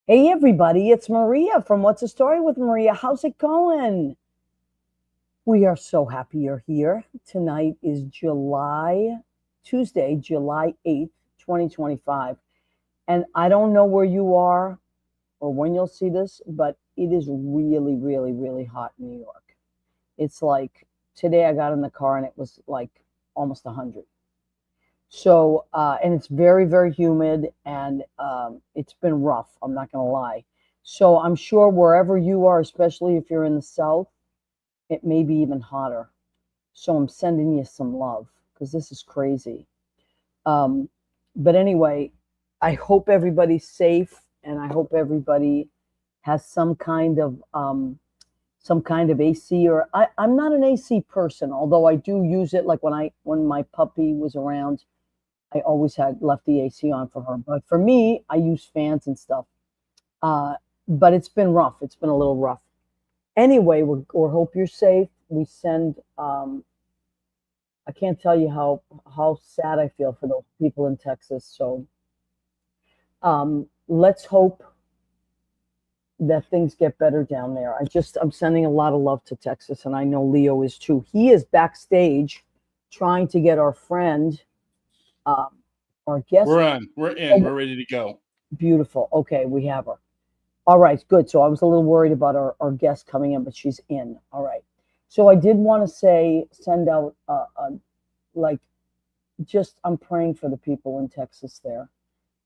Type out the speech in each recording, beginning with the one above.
Hey everybody, it's Maria from What's the Story with Maria. How's it going? We are so happy you're here. Tonight is Tuesday, July 8th, 2025. And I don't know where you are or when you'll see this, but it is really, really, really hot in New York. It's like today I got in the car and it was like almost 100. So, and it's very, very humid and it's been rough. I'm not going to lie. So, I'm sure wherever you are, especially if you're in the South, it may be even hotter. So, I'm sending you some love because this is crazy. Um, but anyway, I hope everybody's safe and I hope everybody has some kind of AC or I'm not an AC person, although I do use it like when my puppy was around. I always had left the AC on for her. But for me, I use fans and stuff. Uh, but it's been rough. It's been a little rough. Anyway, we hope you're safe. We send. I can't tell you how sad I feel for those people in Texas. So let's hope that things get better down there. I'm sending a lot of love to Texas, and I know Leo is too. He is backstage trying to get our friend, um, our guest. We're on. We're in. Oh, We're ready to go. beautiful. Okay, we have her. All right, good. So I was a little worried about our guest coming in, but she's in. All right. So I did want to send out, like, just I'm praying for the people in Texas there.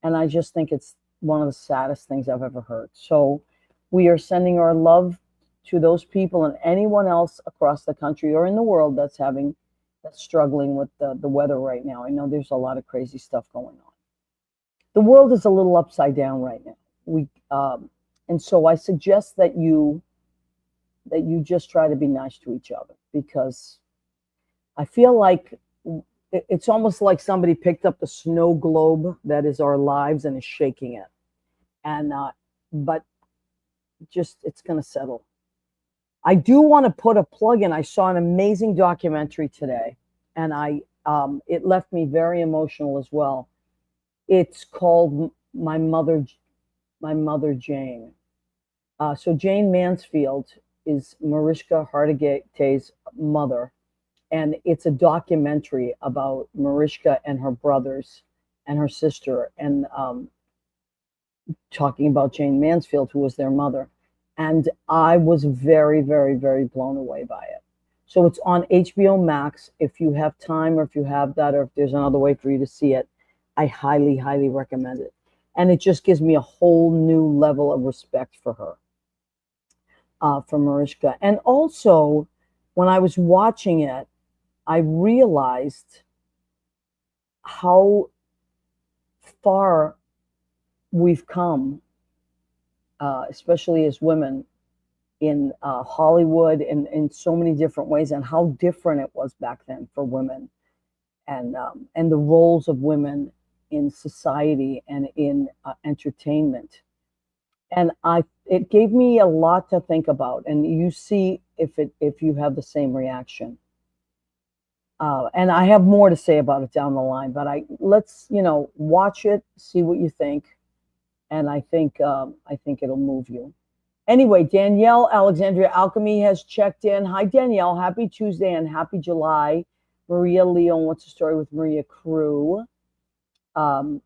And I just think it's one of the saddest things I've ever heard. So we are sending our love to those people and anyone else across the country or in the world that's struggling with the weather right now. I know there's a lot of crazy stuff going on. The world is a little upside down right now. We and so I suggest that you just try to be nice to each other because I feel like it's almost like somebody picked up the snow globe that is our lives and is shaking it. And but just it's going to settle. I do want to put a plug in. I saw an amazing documentary today, and I it left me very emotional as well. It's called My Mother Jane. So Jane Mansfield is Mariska Hargitay's mother, and it's a documentary about Mariska and her brothers and her sister, and talking about Jane Mansfield, who was their mother. And I was very, very, very blown away by it. So it's on HBO Max. If you have time, or if you have that, or if there's another way for you to see it, I highly, highly recommend it. And it just gives me a whole new level of respect for her, for Mariska. And also, when I was watching it, I realized how far we've come, especially as women in Hollywood and in so many different ways, and how different it was back then for women, and the roles of women in society and in entertainment. And it gave me a lot to think about. And you see if you have the same reaction. And I have more to say about it down the line, but let's watch it, see what you think, and I think it'll move you. Anyway, Danielle Alexandria Alchemy has checked in. Hi, Danielle. Happy Tuesday and happy July. Maria Leon, What's the Story with Maria Crew? Um,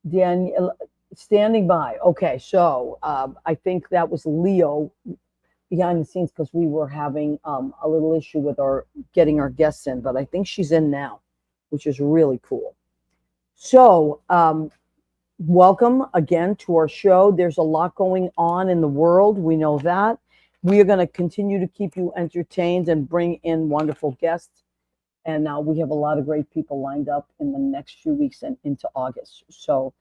Danielle, standing by. Okay, so I think that was Leo behind the scenes because we were having a little issue with our getting our guests in, but I think she's in now, which is really cool. So, welcome again to our show. There's a lot going on in the world. We know that. We are going to continue to keep you entertained and bring in wonderful guests. And now we have a lot of great people lined up in the next few weeks and into August. So,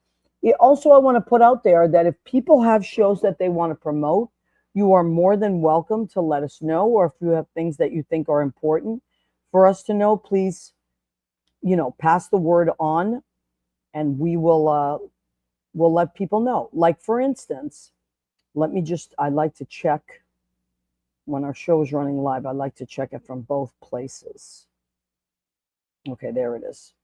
also, I want to put out there that if people have shows that they want to promote, you are more than welcome to let us know. Or if you have things that you think are important for us to know, please, pass the word on, and we'll let people know. Like, for instance, I'd like to check when our show is running live. I'd like to check it from both places. Okay, there it is.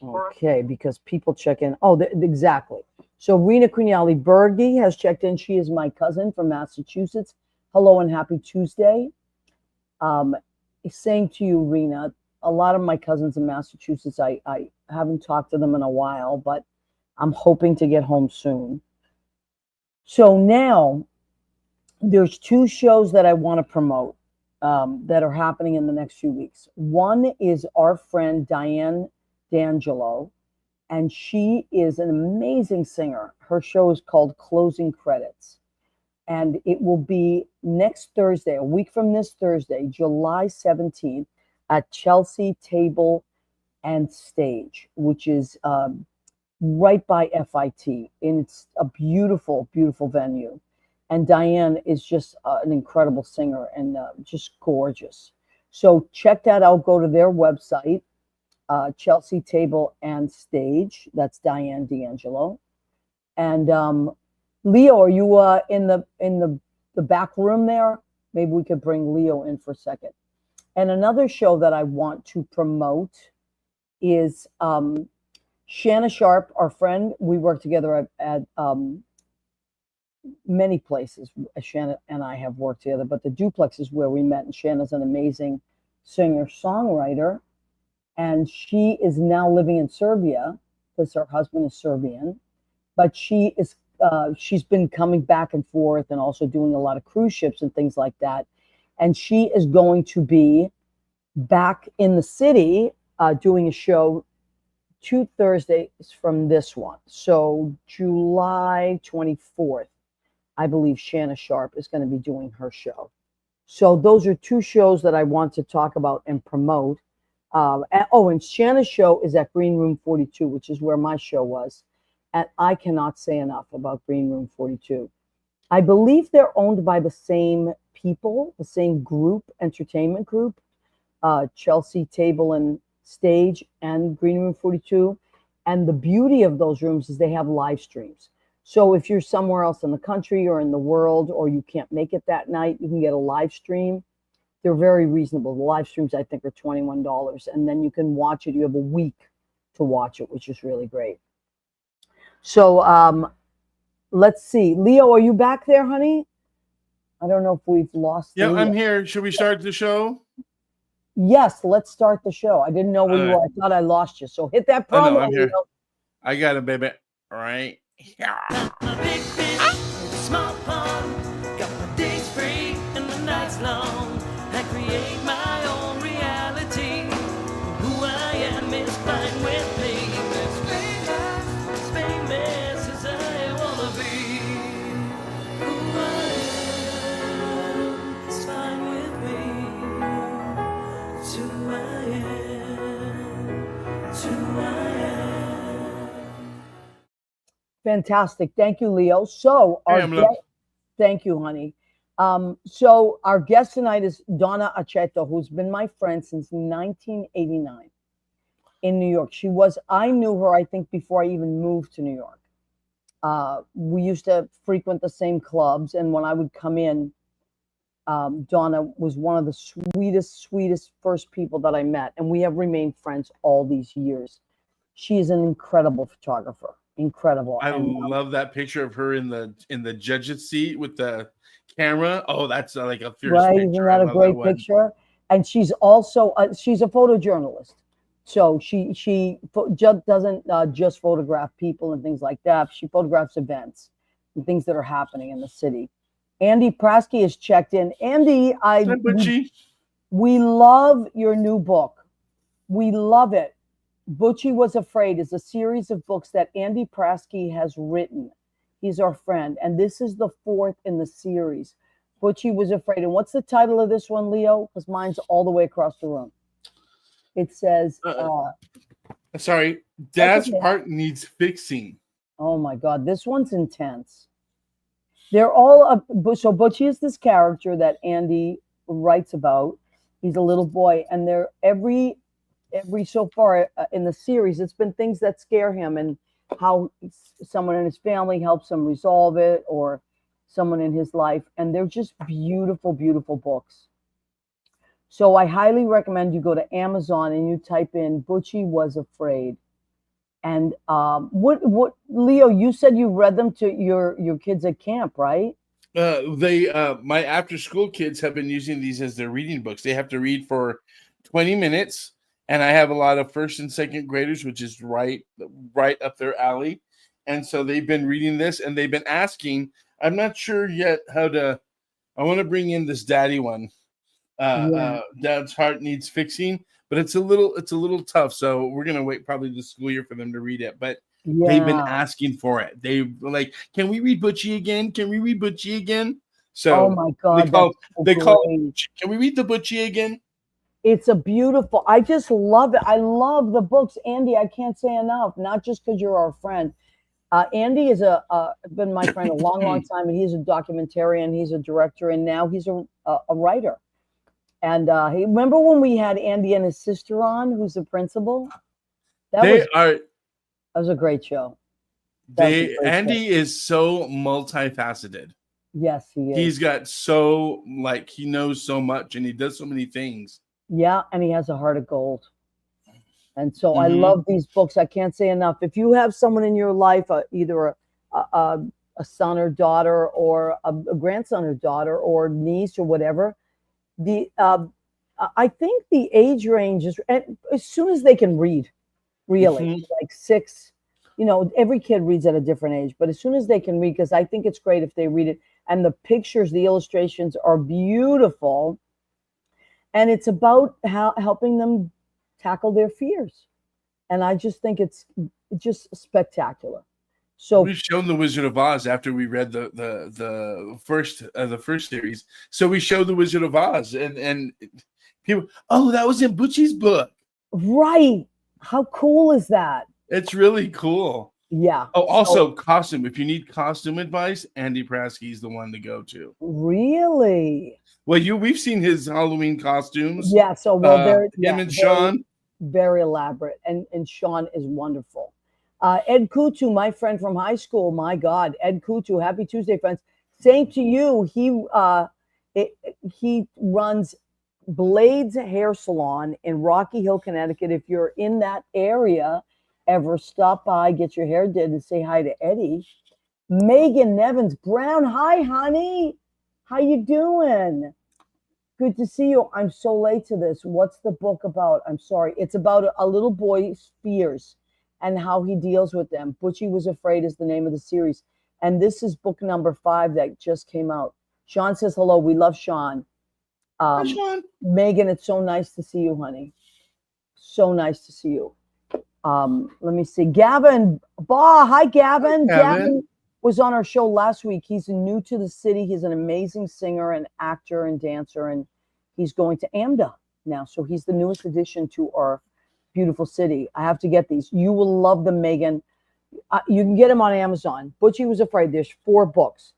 Okay, because people check in. Oh, exactly. So Rena Quignali Berge has checked in. She is my cousin from Massachusetts. Hello and happy Tuesday. Saying to you, Rena, a lot of my cousins in Massachusetts, I haven't talked to them in a while, but I'm hoping to get home soon. So now there's two shows that I want to promote that are happening in the next few weeks. One is our friend Diane D'Angelo, and she is an amazing singer. Her show is called Closing Credits, and it will be next Thursday, a week from this Thursday, July 17th, at Chelsea Table and Stage, which is right by FIT. And it's a beautiful, beautiful venue. And Diane is just an incredible singer and just gorgeous. So check that out. Go to their website, Chelsea Table and Stage. That's Diane D'Angelo. And Leo, are you in the back room there? Maybe we could bring Leo in for a second. And another show that I want to promote is Shanna Sharp, our friend. We work together at many places. Shanna and I have worked together, but the Duplex is where we met. And Shanna's an amazing singer-songwriter. And she is now living in Serbia because her husband is Serbian. But she's been coming back and forth and also doing a lot of cruise ships and things like that. And she is going to be back in the city doing a show 2 Thursdays from this one. So July 24th, I believe Shanna Sharp is going to be doing her show. So those are two shows that I want to talk about and promote. And Shanna's show is at Green Room 42, which is where my show was. And I cannot say enough about Green Room 42. I believe they're owned by the same people, the same group, entertainment group, Chelsea Table and Stage and Green Room 42. And the beauty of those rooms is they have live streams. So if you're somewhere else in the country or in the world, or you can't make it that night, you can get a live stream. They're very reasonable. The live streams, I think, are $21. And then you can watch it. You have a week to watch it, which is really great. So let's see. Leo, are you back there, honey? I don't know if we've lost. Yeah, Leo. I'm here. Should we start the show? Yes, let's start the show. I didn't know where you were. I thought I lost you. So hit that promo. Oh, no, I'm here. Leo. I got it, baby. All right. Yeah. A big fish in a small pond. Got my days free and the nights long. I create my own reality. Who I am is fine with me. As famous as I wanna be. Who I am is fine with me. It's who I am. It's who I am. Fantastic. Thank you, Leo. So thank you, honey. So our guest tonight is Donna Aceto, who's been my friend since 1989 in New York. I knew her, I think, before I even moved to New York. We used to frequent the same clubs, and when I would come in, Donna was one of the sweetest first people that I met, and we have remained friends all these years. She is an incredible photographer. Incredible. I love that picture of her in the judge's seat with the camera. Oh, that's like a fierce right? picture. Isn't that a great picture? And she's also she's a photojournalist, so she doesn't just photograph people and things like that. She photographs events and things that are happening in the city. Andy Prasky is checked in. Andy, we love your new book. We love it. Butchie Was Afraid is a series of books that Andy Prasky has written. He's our friend, and this is the 4th in the series. Butchie Was Afraid. And what's the title of this one, Leo? Because mine's all the way across the room. It says... sorry, Dad's part needs fixing. Oh, my God. This one's intense. They're all... so Butchie is this character that Andy writes about. He's a little boy, and they're every so far in the series, it's been things that scare him and how someone in his family helps him resolve it, or someone in his life. And they're just beautiful, beautiful books. So I highly recommend you go to Amazon and you type in Butchie Was Afraid. And what Leo, you said you read them to your kids at camp, right? My after school kids have been using these as their reading books. They have to read for 20 minutes, and I have a lot of first and second graders, which is right up their alley. And so they've been reading this, and they've been asking. I'm not sure yet how to. I want to bring in this daddy one. Yeah. Dad's heart needs fixing, but it's a little tough. So we're gonna wait probably the school year for them to read it. But they've been Yeah. asking for it. They like, can we read Butchie again? Can we read Butchie again? Oh So my they God, call that's so they call. great. Can we read the Butchie again? It's a beautiful. I just love it. I love the books, Andy. I can't say enough. Not just because you're our friend. Andy is been my friend a long, long time, and he's a documentarian. He's a director, and now he's a writer. And he remember when we had Andy and his sister on, who's the principal. They are. That was a great show. That was a great show. Andy is so multifaceted. Yes, he is. He's got so he knows so much, and he does so many things. Yeah, and he has a heart of gold. And so I love these books. I can't say enough. If you have someone in your life, either a son or daughter, or a grandson or daughter, or niece or whatever, I think the age range is as soon as they can read, really, like 6. Every kid reads at a different age, but as soon as they can read, because I think it's great if they read it. And the pictures, the illustrations are beautiful. And it's about helping them tackle their fears. And I just think it's just spectacular. So we've shown The Wizard of Oz after we read the first series. So we showed The Wizard of Oz, and people, oh, that was in Butchie's book. Right. How cool is that? It's really cool. Yeah. Oh, also costume. If you need costume advice, Andy Prasky's the one to go to. Really? Well, we've seen his Halloween costumes. Yeah. So they're him and Sean. Very elaborate, and Sean is wonderful. Ed Kutu, my friend from high school. My God, Ed Kutu. Happy Tuesday, friends. Same to you. He runs Blades Hair Salon in Rocky Hill, Connecticut. If you're in that area, ever stop by, get your hair did, and say hi to Eddie. Megan Nevins Brown. Hi, honey. How you doing? Good to see you. I'm so late to this. What's the book about? I'm sorry. It's about a little boy's fears and how he deals with them. Butchie Was Afraid is the name of the series. And this is book number 5 that just came out. Sean says hello. We love Sean. Hi, Sean. Megan, it's so nice to see you, honey. So nice to see you. Let me see. Gavin. Hi, Gavin. Gavin was on our show last week. He's new to the city. He's an amazing singer and actor and dancer, and he's going to AMDA now. So he's the newest addition to our beautiful city. I have to get these. You will love them, Megan. You can get them on Amazon. Butchie Was Afraid. There's 4 books.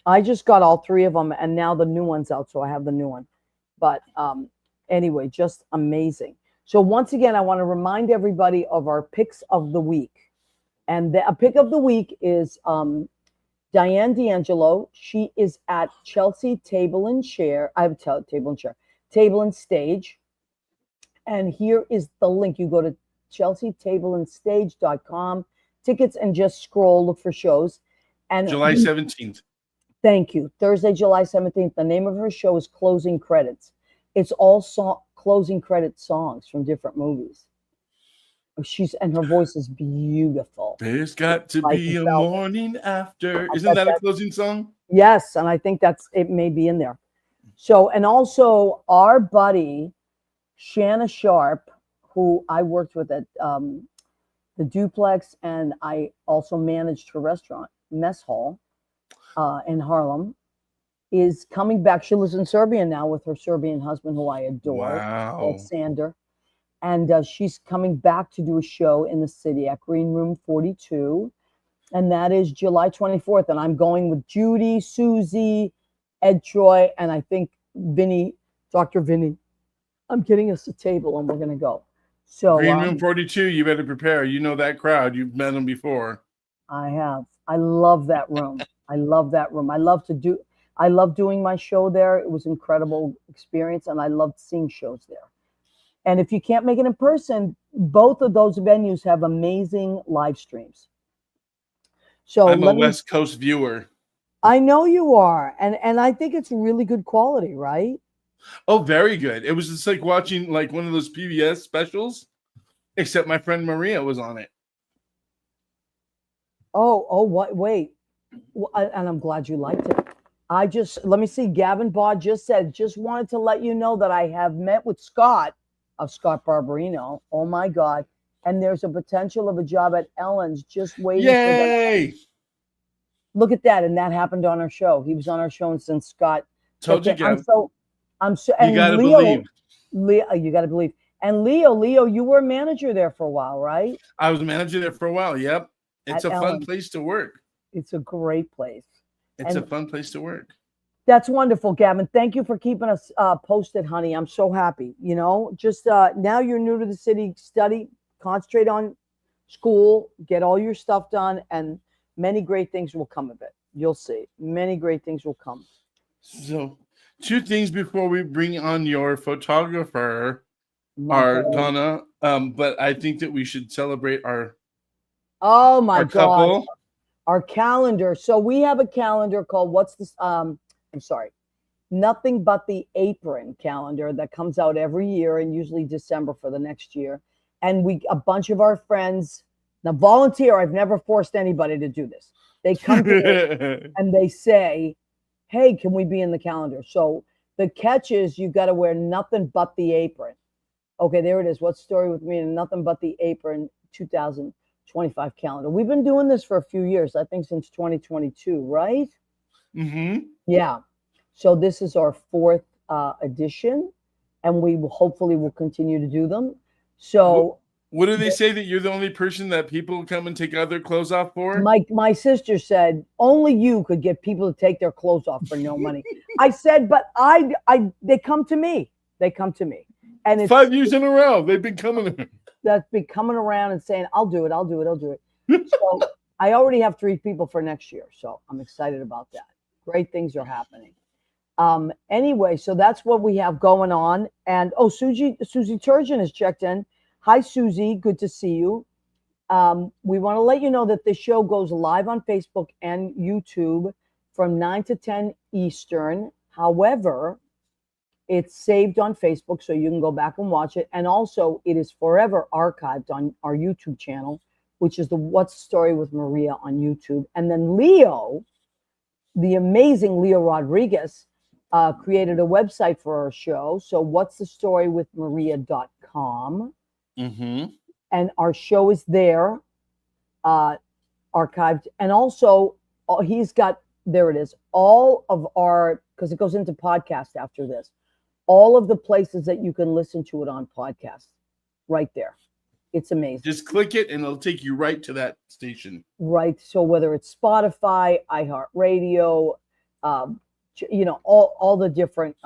I just got all 3 of them, and now the new one's out, so I have the new one. But anyway, just amazing. So once again, I want to remind everybody of our picks of the week. And a pick of the week is Diane D'Angelo. She is at Chelsea Table and Chair. I have Table and Chair. Table and Stage. And here is the link. You go to chelseatableandstage.com. Tickets, and just scroll, look for shows. And July 17th. Thank you. Thursday, July 17th. The name of her show is Closing Credits. It's all closing credit songs from different movies. And her voice is beautiful. There's got to be a morning after. Isn't that a closing song? Yes, and I think it may be in there. So, and also our buddy Shanna Sharp, who I worked with at the Duplex, and I also managed her restaurant, Mess Hall, in Harlem, is coming back. She lives in Serbia now with her Serbian husband, who I adore, Sander. And she's coming back to do a show in the city at Green Room 42. And that is July 24th. And I'm going with Judy, Susie, Ed Troy, and I think Vinny, Dr. Vinny. I'm getting us a table and we're going to go. So Green Room 42, you better prepare. You know that crowd. You've met them before. I have. I love that room. I love that room. I love doing my show there. It was an incredible experience, and I loved seeing shows there. And if you can't make it in person, both of those venues have amazing live streams. So I'm a West Coast viewer. I know you are, and I think it's really good quality, right? Oh, very good. It was just like watching like one of those PBS specials, except my friend Maria was on it. Oh, what? Wait, and I'm glad you liked it. Let me see. Gavin Baugh just said, just wanted to let you know that I have met with Scott of Scott Barberino. Oh my God. And there's a potential of a job at Ellen's, just waiting for them. Yay! Look at that. And that happened on our show. He was on our show, and since Scott, Told you, Gav. I'm so, You and gotta Leo, believe. You got to believe. And Leo, you were a manager there for a while, right? I was a manager there for a while. Yep. It's At a fun Ellen's. place to work. It's a great place. It's And a fun place to work. that's wonderful, Gavin. Thank you for keeping us posted, honey. I'm so happy. You know, just now you're new to the city, study, concentrate on school, get all your stuff done, and many great things will come of it. You'll see. Many great things will come. So, two things before we bring on your photographer My God. Donna. But I think that we should celebrate our Oh my God. couple. Our calendar. So we have a calendar called what's this? I'm sorry. Nothing But the Apron calendar that comes out every year, and usually December for the next year. And a bunch of our friends, now volunteer, I've never forced anybody to do this. They come to me and they say, hey, can we be in the calendar? So the catch is you got to wear nothing but the apron. Okay, there it is. What story with me and Nothing But the Apron 2025 calendar. We've been doing this for a few years, I think since 2022, right? Mm-hmm. Yeah. So this is our fourth edition, and we will hopefully will continue to do them. So what do they say that you're the only person that people come and take other clothes off for? my sister said only you could get people to take their clothes off for no money. I said, but they come to me. They come to me. And it's 5 years in a row, they've been coming. That's been coming around and saying, I'll do it. So I already have 3 people for next year. So I'm excited about that. Great things are happening. Anyway, so that's what we have going on. And Susie Turgeon has checked in. Hi, Susie. Good to see you. We want to let you know that this show goes live on Facebook and YouTube from 9 to 10 Eastern. However, it's saved on Facebook, so you can go back and watch it. And also, it is forever archived on our YouTube channel, which is the What's the Story with Maria on YouTube. And then Leo, the amazing Leo Rodriguez, created a website for our show. So what's the story with Maria.com. Mm-hmm. And our show is there, archived. And also, he's got, there it is, all of our, because it goes into podcast after this, all of the places that you can listen to it on podcast, right there. It's amazing. Just click it and it'll take you right to that station. Right. So whether it's Spotify, iHeartRadio, all the different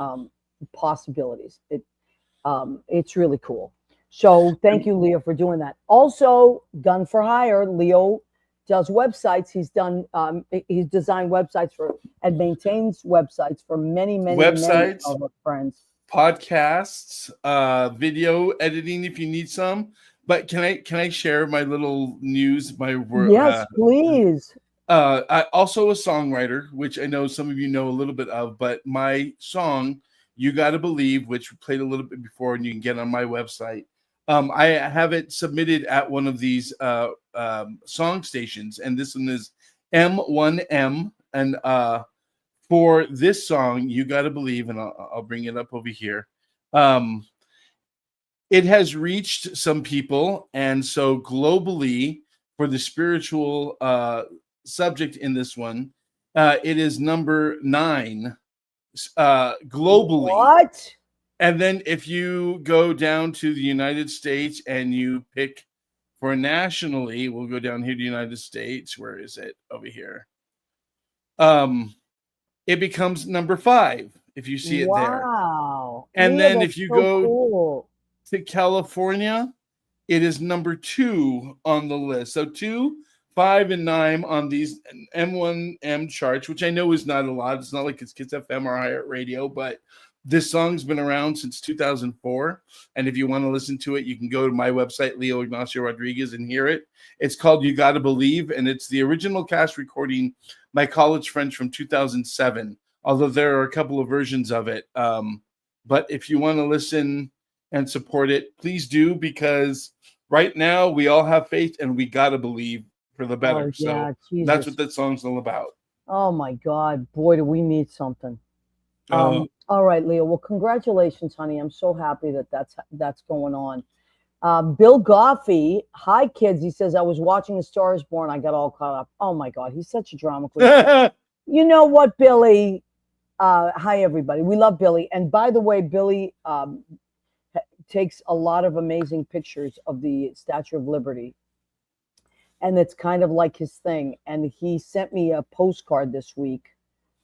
possibilities. It's really cool. So thank you, Leo, for doing that. Also, Gun for Hire. Leo does websites. He's designed websites for and maintains websites for many websites, of our friends. Podcasts, video editing if you need some. But can I share my little news? Yes, please. I also a songwriter, which I know some of you know a little bit of, but my song, You Gotta Believe, which we played a little bit before, and you can get on my website. I have it submitted at one of these song stations, and this one is M1M. And for this song, You Gotta Believe, and I'll bring it up over here. It has reached some people, and so globally, for the spiritual subject in this one, it is number 9 globally. What? And then if you go down to the United States and you pick for nationally, we'll go down here to the United States. Where is it? Over here. It becomes number 5 if you see it there. Wow. And yeah, then if you go cool. to California, it is number 2 on the list. So 2, 5, and 9 on these M1M charts, which I know is not a lot. It's not like it's Kids FM or iHeartRadio, but This song's been around since 2004. And if you want to listen to it, you can go to my website, Leo Ignacio Rodriguez, and hear it. It's called You Gotta Believe, and it's the original cast recording, My College Friends from 2007, although there are a couple of versions of it. But if you want to listen and support it, please do, because right now we all have faith and we gotta believe for the better. Oh, yeah, so that's what that song's all about. Oh my God, boy, do we need something. Oh. All right, Leo. Well, congratulations, honey. I'm so happy that that's going on. Bill Goffey, hi kids. He says, I was watching A Star Is Born. I got all caught up. Oh my God, he's such a drama queen. You know what, Billy? Hi everybody. We love Billy. And by the way, Billy takes a lot of amazing pictures of the Statue of Liberty. And it's kind of like his thing. And he sent me a postcard this week.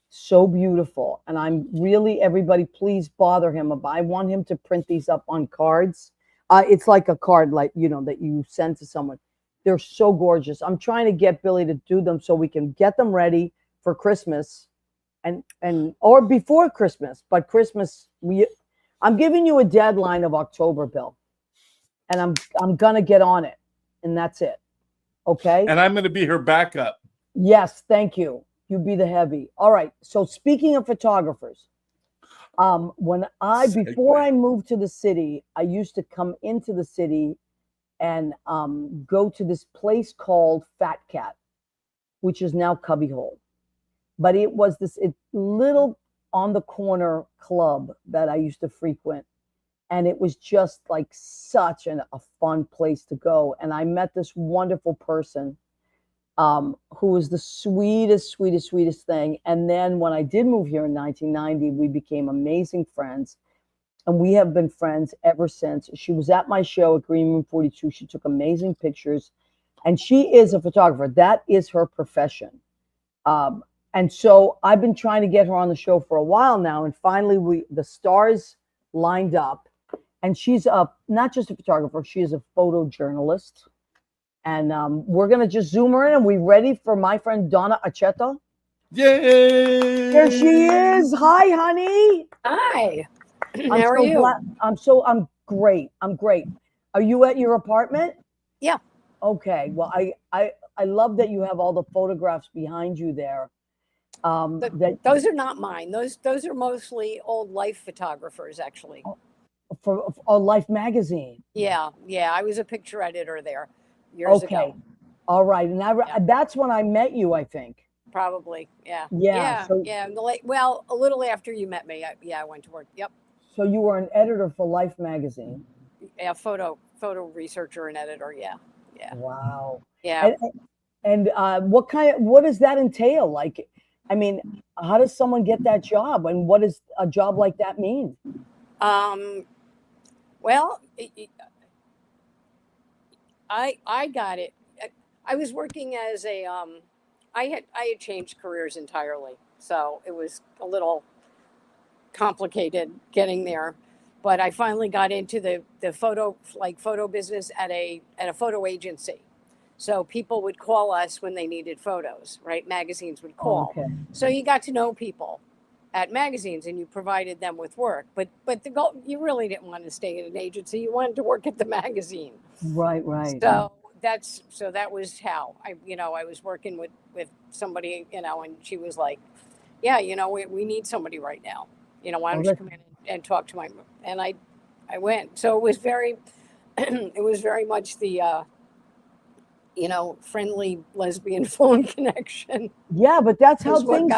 So beautiful. And I'm really, everybody, please bother him. I want him to print these up on cards. It's like a card, like, you know, that you send to someone. They're so gorgeous. I'm trying to get Billy to do them so we can get them ready for Christmas and or before Christmas. But Christmas, I'm giving you a deadline of October, Bill. And I'm gonna get on it. And that's it. Okay. And I'm going to be her backup. Yes, thank you. You be the heavy. All right. So speaking of photographers, before I moved to the city, I used to come into the city and go to this place called Fat Cat, which is now Cubbyhole. But it was this little on the corner club that I used to frequent. And it was just like such a fun place to go. And I met this wonderful person who was the sweetest thing. And then when I did move here in 1990, we became amazing friends. And we have been friends ever since. She was at my show at Green Room 42. She took amazing pictures. And she is a photographer. That is her profession. And so I've been trying to get her on the show for a while now. And finally, the stars lined up. And she's not just a photographer, she is a photojournalist. And we're going to just zoom her in. Are we ready for my friend Donna Aceto? Yay! There she is. Hi, honey. Hi. How are you? I'm great. I'm great. Are you at your apartment? Yeah. Okay. Well, I love that you have all the photographs behind you there. Those are not mine. Those are mostly old Life photographers, actually. For Life magazine. Yeah. I was a picture editor there years ago. All right. And that's when I met you, I think. Probably. Yeah. Yeah. Well, a little after you met me. I went to work. Yep. So you were an editor for Life magazine. Yeah. Photo researcher and editor. Yeah. Wow. Yeah. And what does that entail? Like, I mean, how does someone get that job? And what does a job like that mean? Well, I got it. I was working as I had changed careers entirely, so it was a little complicated getting there. But I finally got into the photo business at a photo agency. So people would call us when they needed photos, right? Magazines would call. Okay. So you got to know people at magazines and you provided them with work. But the goal, you really didn't want to stay at an agency. You wanted to work at the magazine. Right. So that was how I was working with somebody, and she was like, yeah, we need somebody right now. Why don't you come in and talk to and I went. So it was very, it was very much the, friendly lesbian phone connection. Yeah, but that's how things.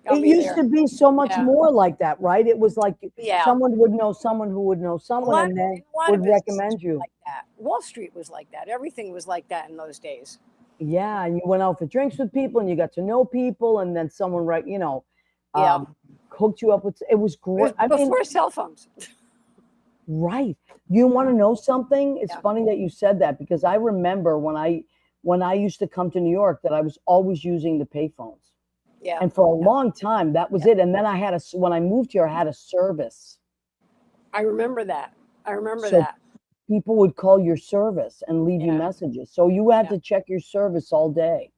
It used to be so much more like that, right? It was like someone would know someone who would know someone, and then would recommend you. Like that. Wall Street was like that. Everything was like that in those days. Yeah, and you went out for drinks with people, and you got to know people, and then someone, hooked you up with. It was great. Before cell phones. Right. You want to know something? It's funny that you said that, because I remember when I used to come to New York that I was always using the payphones. Yeah. And for a long time, that was it. And then when I moved here, I had a service. I remember that. that. People would call your service and leave you messages. So you had to check your service all day.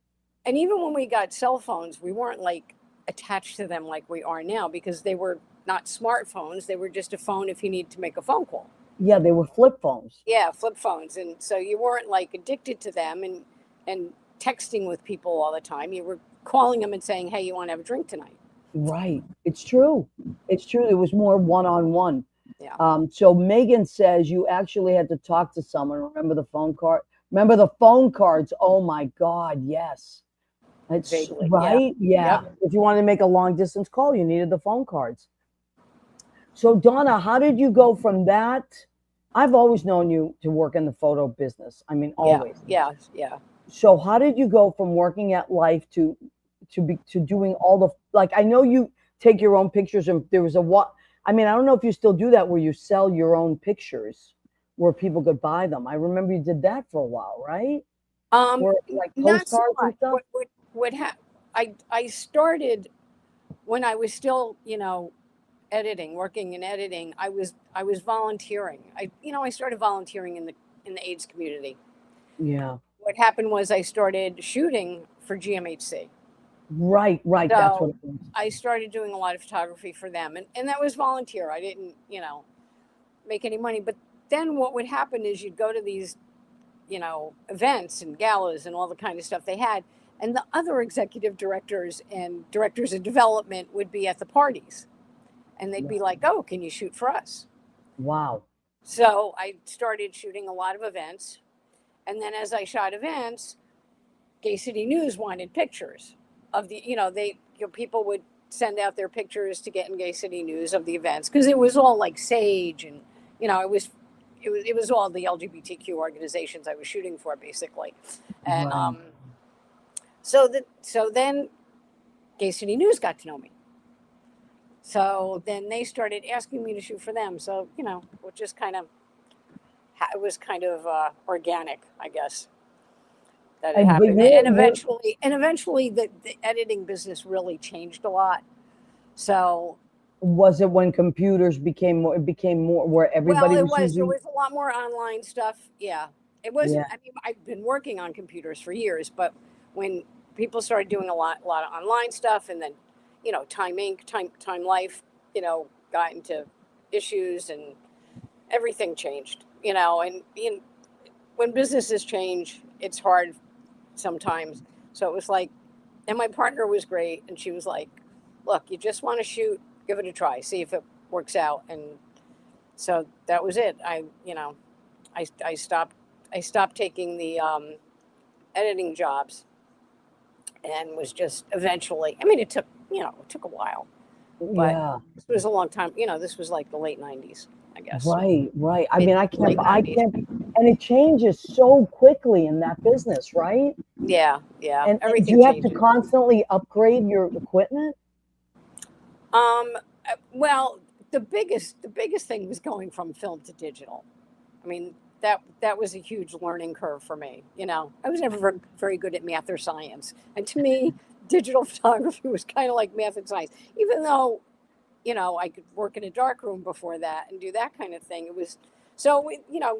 And even when we got cell phones, we weren't like attached to them like we are now, because they were not smartphones. They were just a phone if you need to make a phone call. Yeah, they were flip phones. Yeah, flip phones. And so you weren't like addicted to them and texting with people all the time. You were calling them and saying, hey, you want to have a drink tonight? Right. It's true. It's true. It was more one-on-one. Yeah. So Megan says you actually had to talk to someone. Remember the phone card? Remember the phone cards? Oh my God, yes. It's Vaguely, right. Yeah. Yep. If you wanted to make a long distance call, you needed the phone cards. So Donna, how did you go from that? I've always known you to work in the photo business. I mean, always. Yeah. So how did you go from working at Life to doing all the, like, I know you take your own pictures, and there was I mean, I don't know if you still do that where you sell your own pictures where people could buy them. I remember you did that for a while, right? Or like Not so postcards and much. stuff? I started when I was still, working in editing. I was volunteering. I started volunteering in the AIDS community. Yeah. What happened was I started shooting for GMHC. Right. That's what So it was. I started doing a lot of photography for them, and that was volunteer. I didn't, make any money. But then what would happen is you'd go to these, events and galas and all the kind of stuff they had, and the other executive directors and directors of development would be at the parties, and they'd be like, "Oh, can you shoot for us?" Wow. So I started shooting a lot of events, and then as I shot events, Gay City News wanted pictures of the, people would send out their pictures to get in Gay City News of the events, because it was all like Sage, and it was all the LGBTQ organizations I was shooting for, basically. And Right. so then Gay City News got to know me. So then they started asking me to shoot for them. So it just kind of, it was kind of organic, I guess, that it happened. And eventually the editing business really changed a lot. So was it when computers became more, where everybody there was using? was a lot more online stuff. Yeah, it wasn't. Yeah. I mean, I've been working on computers for years, but when people started doing a lot of online stuff, and then Time Inc., Time Life, got into issues, and everything changed. And when businesses change, it's hard sometimes. So it was like, and my partner was great, and she was like, "Look, you just want to shoot, give it a try, see if it works out." And so that was it. I stopped taking the editing jobs, and was just eventually. I mean, it took a while, but Yeah. this was a long time. This was like the late '90s, I guess. Right. I Mid- mean, late I 90s. can't, and it changes so quickly in that business, right? Yeah. And do Everything you have to changes. constantly upgrade your equipment? Well, the biggest thing was going from film to digital. I mean, that was a huge learning curve for me. I was never very good at math or science, and to me, digital photography was kind of like math and science. Even though, I could work in a darkroom before that and do that kind of thing. It was so,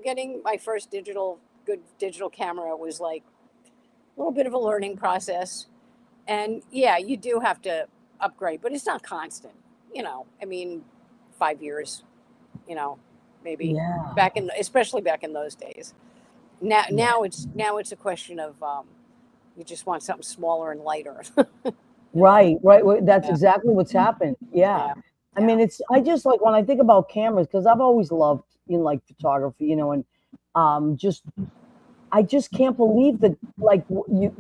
getting my first good digital camera was like a little bit of a learning process. And yeah, you do have to upgrade, but it's not constant. I mean, 5 years, maybe Yeah. especially back in those days. Now it's a question of you just want something smaller and lighter. Right. That's exactly what's happened. Yeah. Yeah. I mean, I just like when I think about cameras, because I've always loved like photography, and I just can't believe that like we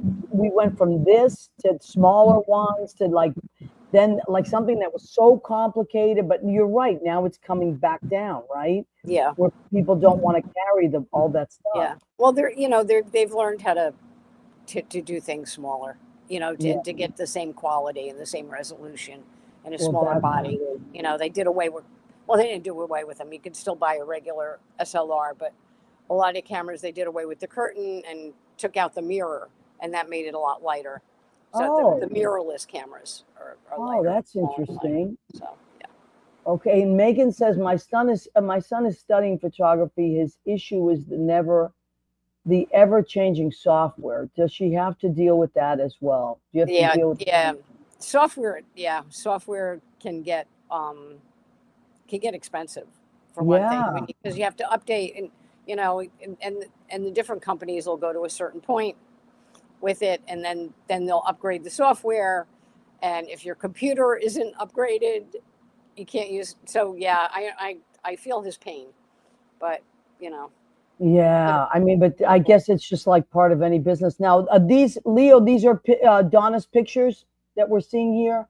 went from this to smaller ones to like then like something that was so complicated. But you're right, now it's coming back down, right? Yeah. Where people don't want to carry all that stuff. Yeah. Well, they've learned how to do things smaller, to get the same quality and the same resolution in a smaller body. They did away with, well, they didn't do away with them. You could still buy a regular SLR, but a lot of cameras, they did away with the curtain and took out the mirror, and that made it a lot lighter. So the mirrorless cameras are lighter. That's interesting. So yeah. Okay, and Megan says my son is studying photography. His issue is the ever-changing software. Does she have to deal with that as well? Do you have to deal with software? Yeah, software can get can get expensive for one thing. Yeah. I mean, because you have to update, and you know, and the different companies will go to a certain point with it, and then they'll upgrade the software. And if your computer isn't upgraded, you can't use. So yeah, I feel his pain, but you know. Yeah, I mean, but I guess it's just like part of any business. Now, these Leo, these are Donna's pictures that we're seeing here.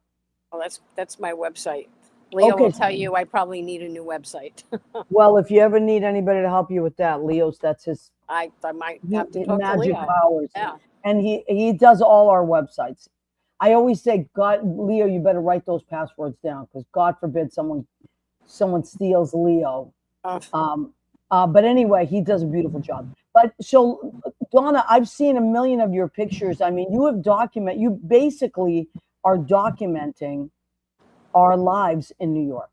Well, that's my website. Leo Okay. will tell you I probably need a new website. Well, if you ever need anybody to help you with that, Leo's, that's his I might have to talk to magic Leo. powers. Yeah. And he does all our websites. I always say, God, Leo, you better write those passwords down, because God forbid someone steals Leo. But anyway, he does a beautiful job. But so, Donna, I've seen a million of your pictures. I mean, you basically are documenting our lives in New York.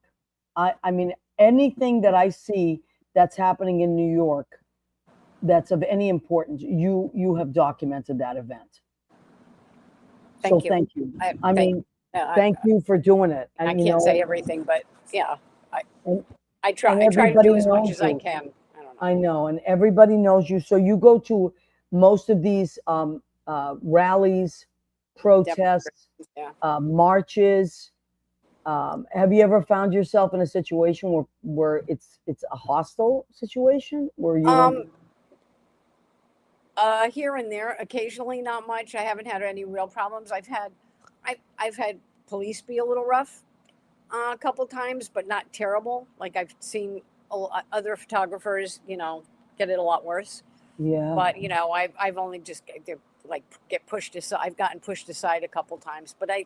I mean, anything that I see that's happening in New York that's of any importance, you have documented that event. Thank you. Thank you. Yeah, Thank you for doing it. I And can't say everything, but yeah, and I try to everybody do as much knows as I you. can. I don't know. I know, and everybody knows you. So you go to most of these rallies, protests, Yeah. Marches. Have you ever found yourself in a situation where it's a hostile situation where you? Here and there, occasionally, not much. I haven't had any real problems. I've had police be a little rough a couple times, but not terrible. Like I've seen other photographers, you know, get it a lot worse. Yeah. But you know, I've only just get pushed aside. I've gotten pushed aside a couple times, but I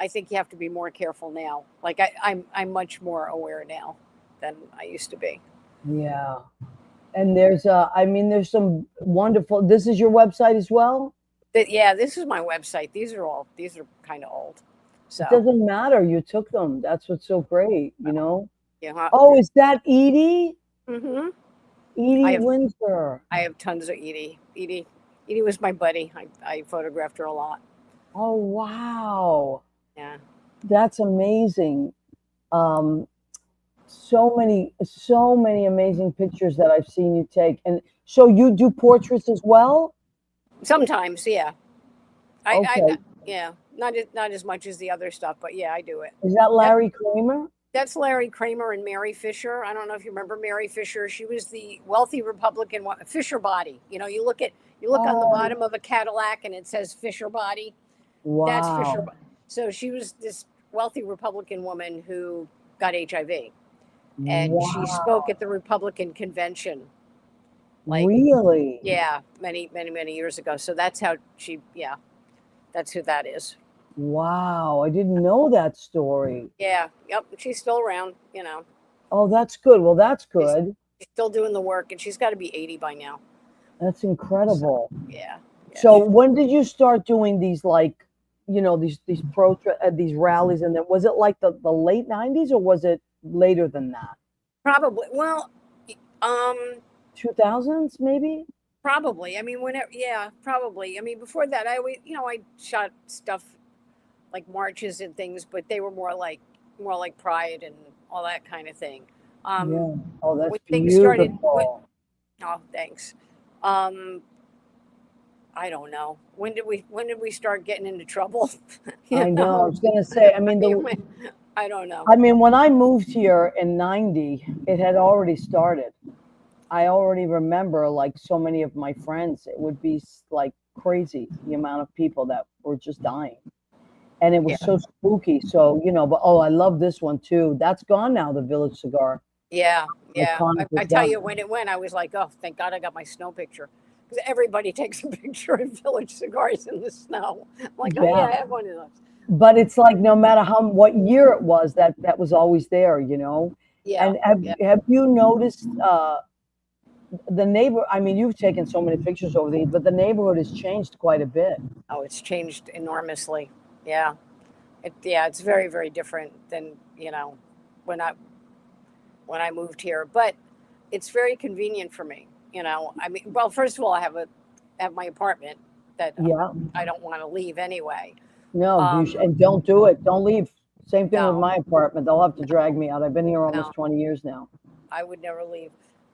think you have to be more careful now. Like I'm much more aware now than I used to be. Yeah. And there's some wonderful. This is your website as well. Yeah, this is my website. These are kind of old. So It doesn't matter. You took them. That's what's so great, you know. yeah. Oh, is that Edie? Mm-hmm. Edie Windsor. I have tons of Edie. Edie was my buddy. I photographed her a lot. Oh, wow. Yeah. That's amazing. So many amazing pictures that I've seen you take. And so you do portraits as well? Sometimes, yeah. Okay. Yeah, not as much as the other stuff, but yeah, I do it. Is that Larry Kramer? That's Larry Kramer and Mary Fisher. I don't know if you remember Mary Fisher. She was the wealthy Republican Fisher body. You know, you look on the bottom of a Cadillac and it says Fisher body. Wow. That's Fisher. So she was this wealthy Republican woman who got HIV, and she spoke at the Republican convention. Really? Yeah, many years ago. So that's how that's who that is. Wow, I didn't know that story. Yeah, yep. She's still around, you know. Oh, that's good. Well, that's good. She's still doing the work, and she's got to be 80 by now. That's incredible. So, yeah. So when did you start doing these, like, you know, these these rallies? And then was it like the late 90s, or was it later than that? Probably. Well, 2000s maybe? Probably. I mean, probably. I mean, before that, I shot stuff like marches and things, but they were more like Pride and all that kind of thing. Yeah. Oh, that's when beautiful. things started. Oh, thanks. I don't know. When did we start getting into trouble? I know. I was going to say, I mean, I don't know. I mean, when I moved here in 90, it had already started. I already remember, like, so many of my friends, it would be like crazy, the amount of people that were just dying. And it was so spooky. So, you know, but I love this one too. That's gone now, the Village Cigar. Yeah. I tell you, when it went, I was like, oh, thank God I got my snow picture. Because everybody takes a picture of Village Cigars in the snow. I'm like, oh yeah, I have one of those. But it's like, no matter what year it was, that was always there, you know? Yeah. And have you noticed the neighbor? I mean, you've taken so many pictures over these, but the neighborhood has changed quite a bit. Oh, it's changed enormously. Yeah. It's very, very different than, you know, when I moved here. But it's very convenient for me. You know, I mean, well, first of all, I have my apartment that I don't want to leave anyway. No, and don't do it. Don't leave. Same thing with No. my apartment. They'll have to drag me out. I've been here almost No. 20 years now. I would never leave.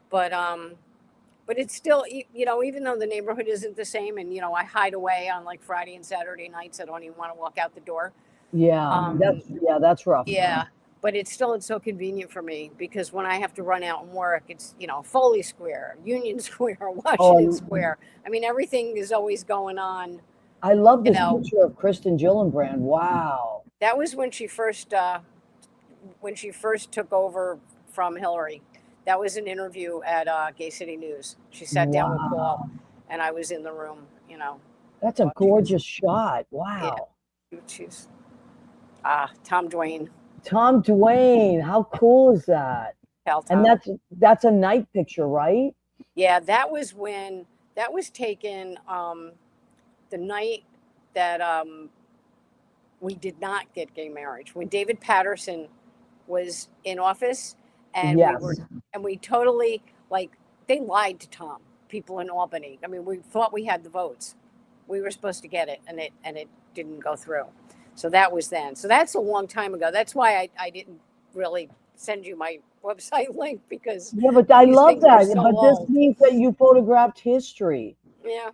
But it's still, even though the neighborhood isn't the same, and I hide away on like Friday and Saturday nights. I don't even want to walk out the door. Yeah, that's rough. Yeah, but it's so convenient for me because when I have to run out and work, it's Foley Square, Union Square, Washington Square. I mean, everything is always going on. I love this picture of Kristen Gillibrand. Wow. That was when she first took over from Hillary. That was an interview at Gay City News. She sat down with Paul, and I was in the room. That's a gorgeous shot. Wow. Yeah. She's Tom Dwayne. Tom Dwayne. How cool is that? And that's a night picture, right? Yeah, that was taken the night that we did not get gay marriage, when David Patterson was in office, and we totally, like, they lied to Tom, people in Albany. I mean, we thought we had the votes. We were supposed to get it, and it didn't go through. So that was then. So that's a long time ago. That's why I didn't really send you my website link, because but I love that. So but old. This means that you photographed history. Yeah.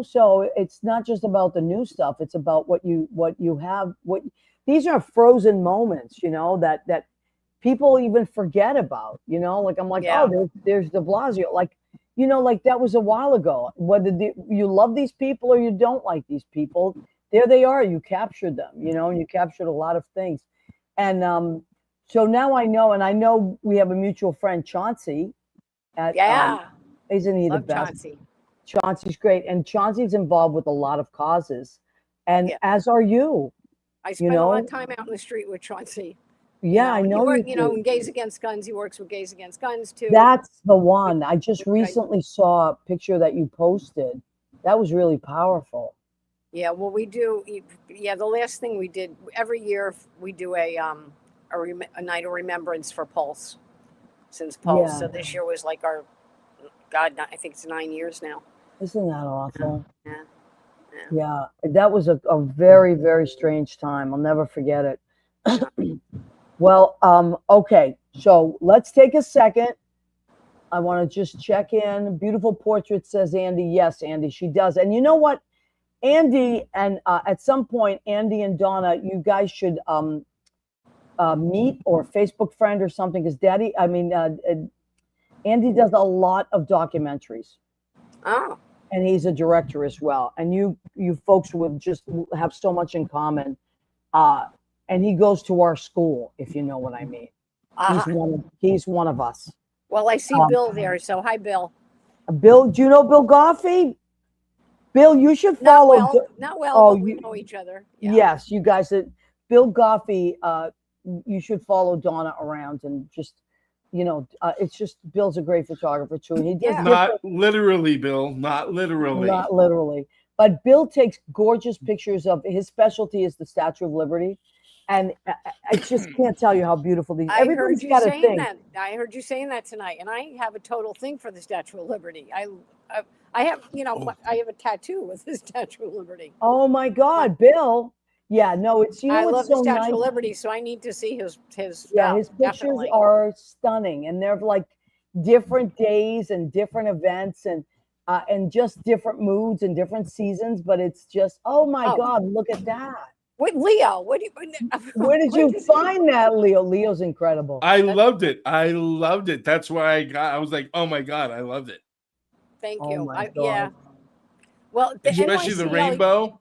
So it's not just about the new stuff. It's about what you have. These are frozen moments, that people even forget about. Like I'm like, oh, there's De Blasio. Like, like that was a while ago. Whether you love these people or you don't like these people, there they are. You captured them, and you captured a lot of things. And so now I know, and I know we have a mutual friend, Chauncey. Isn't he Love the best? Chauncey. Chauncey's great, and Chauncey's involved with a lot of causes, and as are you. I spend a lot of time out in the street with Chauncey. Yeah, I know. In Gays Against Guns, he works with Gays Against Guns too. That's the one. I just recently saw a picture that you posted. That was really powerful. Yeah, well, we do. Yeah, the last thing we did every year, we do a night of remembrance for Pulse, since Pulse. Yeah. So this year was like our, God, I think it's 9 years now. Isn't that awful? Yeah. Yeah, that was a very, very strange time. I'll never forget it. Well, okay, so let's take a second. I want to just check in. Beautiful portrait, says Andy. Yes, Andy, she does. And you know what, Andy, and at some point, Andy and Donna, you guys should meet or Facebook friend or something, because Andy does a lot of documentaries. Oh. And he's a director as well. And you folks would just have so much in common. And he goes to our school, if you know what I mean. He's one of us. Well, I see Bill there, so hi, Bill. Bill, do you know Bill Goffey? Bill, you should follow. Not well, but we know each other. Yeah. Yes, you guys. Bill Goffey, you should follow Donna around and just, it's just, Bill's a great photographer too. And he does not literally, Bill, not literally. Not literally. But Bill takes gorgeous pictures of, his specialty is the Statue of Liberty. And I just can't tell you how beautiful these. Everybody's got a thing. I heard you saying that tonight, and I have a total thing for the Statue of Liberty. I have, I have a tattoo with the Statue of Liberty. Oh my God, Bill! Yeah, no, it's I love the Statue nice. of Liberty, so I need to see his. Yeah, his pictures are stunning, and they're like different days and different events and just different moods and different seasons. But it's just, oh my God, look at that. Wait, Leo, where did you find that, Leo? Leo's incredible. I loved it. That's why I was like, oh my God, I loved it. Thank you. Yeah. Well, especially the rainbow.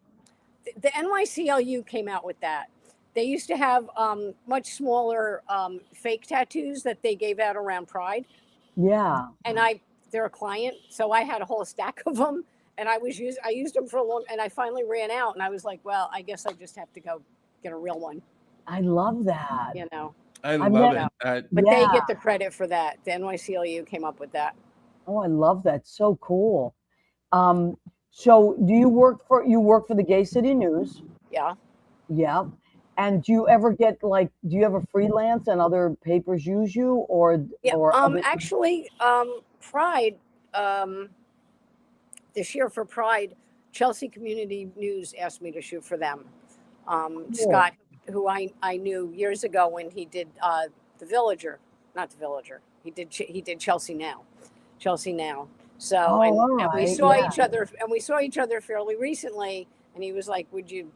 The NYCLU came out with that. They used to have much smaller fake tattoos that they gave out around Pride. Yeah. And they're a client, so I had a whole stack of them. And I used them for a long, and I finally ran out, and I was like, well, I guess I just have to go get a real one. I love that. I love it. But they get the credit for that. The NYCLU came up with that. Oh, I love that. So cool. So do you work for the Gay City News? Yeah. Yeah. And do you ever get do you ever freelance and other papers use you or actually Pride this year for Pride, Chelsea Community News asked me to shoot for them. Scott, who I knew years ago when he did the Villager, not the Villager. He did Chelsea Now, Chelsea Now. So all and we right. saw Yeah. each other fairly recently, and he was like, "Would you?"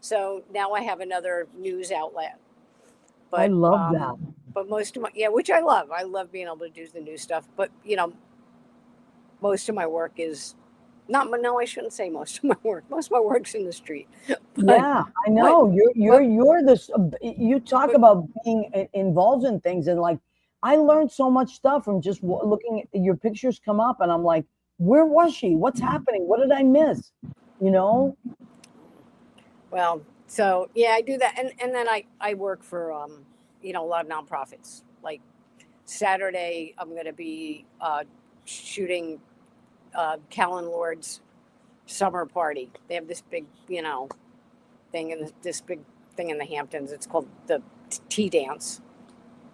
So now I have another news outlet. I But love that. but most of my which I love. I love being able to do the new stuff. But most of my work is not. No, I shouldn't say most of my work. Most of my work's in the street. But Yeah, I know. You're this. You talk but- about being involved in things, and like I learned so much stuff from just looking at your pictures come up, and I'm like, where was she? What's happening? What did I miss? You know? well, so yeah, I do that, and then I work for a lot of nonprofits. Like Saturday, I'm going to be shooting Callan Lord's summer party. They have this big thing in this big thing in the Hamptons. It's called the Tea Dance.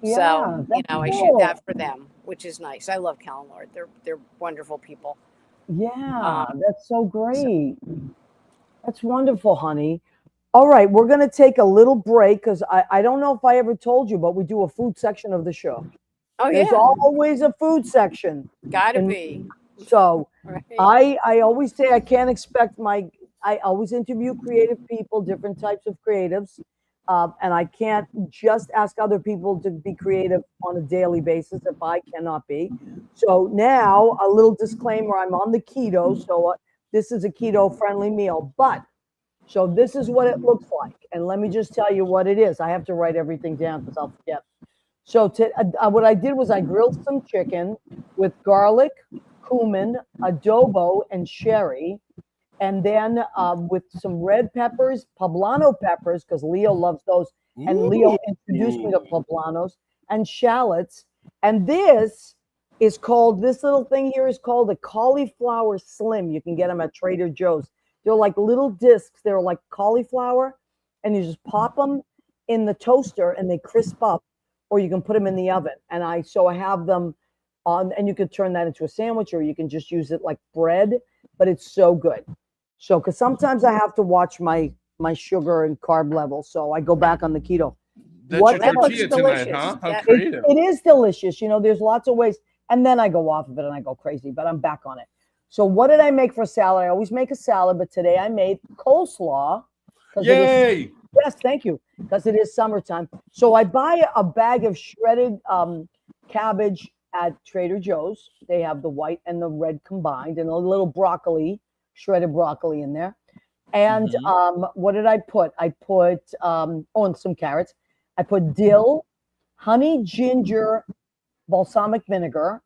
Yeah, So that's I shoot cool. that for them, which is nice. I love Callan Lord. They're wonderful people. Yeah, Um, that's so great. That's wonderful, honey. All right, we're going to take a little break because I don't know if I ever told you, but we do a food section of the show. Oh There's yeah, always a food section. gotta And be. so Right. I always say I can't expect I always interview creative people, different types of creatives. And I can't just ask other people to be creative on a daily basis if I cannot be. So now a little disclaimer, I'm on the keto. So this is a keto friendly meal, but so this is what it looks like. And let me just tell you what it is. I have to write everything down because I'll forget. So what I did was I grilled some chicken with garlic, cumin, adobo, and sherry. And then with some red peppers, poblano peppers, because Leo loves those. And Leo introduced me to poblanos and shallots. And this little thing here is called a cauliflower slim. You can get them at Trader Joe's. They're like little discs. They're like cauliflower. And you just pop them in the toaster and they crisp up, or you can put them in the oven. And I have them on, and you could turn that into a sandwich, or you can just use it like bread, but it's so good. So, because sometimes I have to watch my sugar and carb level, so I go back on the keto. That's What your That looks tortilla tonight, delicious. huh? How That- creative. it is delicious. There's lots of ways, and then I go off of it and I go crazy, but I'm back on it. So, what did I make for salad? I always make a salad, but today I made coleslaw. Yay! Yes, thank you, because it is summertime. So I buy a bag of shredded cabbage at Trader Joe's. They have the white and the red combined, and a little broccoli, shredded broccoli in there. And what did I put? I put and some carrots. I put dill, honey, ginger, balsamic vinegar,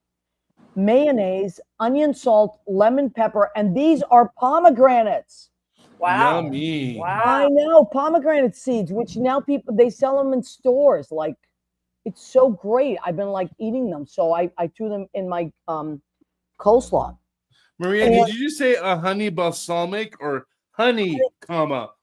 mayonnaise, onion, salt, lemon, pepper, and these are pomegranates. Wow. Yummy. I Wow. know, pomegranate seeds, which now they sell them in stores. Like, it's so great. I've been like eating them, so I threw them in my coleslaw. Maria, did you just say a honey balsamic or honey,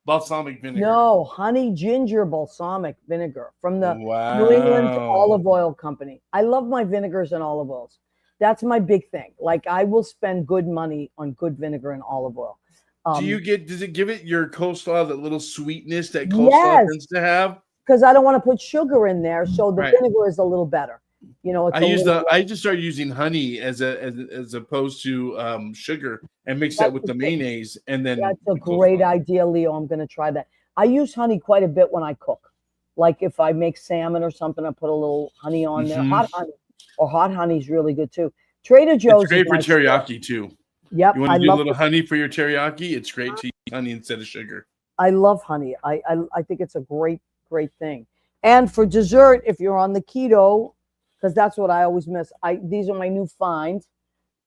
balsamic vinegar? No, honey ginger balsamic vinegar from the Wow. New England Olive Oil Company. I love my vinegars and olive oils. That's my big thing. Like, I will spend good money on good vinegar and olive oil. Does it give it your coleslaw that little sweetness that coleslaw tends to have? Because I don't want to put sugar in there, so the Right. vinegar is a little better. I just started using honey as opposed to sugar, and mix that with the mayonnaise, and then that's a great idea, Leo. I'm going to try that. I use honey quite a bit when I cook. Like if I make salmon or something, I put a little honey on there. Hot honey is really good too. Trader Joe's it's great for teriyaki too. Yep, you want to do a little honey for your teriyaki? It's great to use honey instead of sugar. I love honey. I think it's a great thing. And for dessert, if you're on the keto, because that's what I always miss. These are my new finds.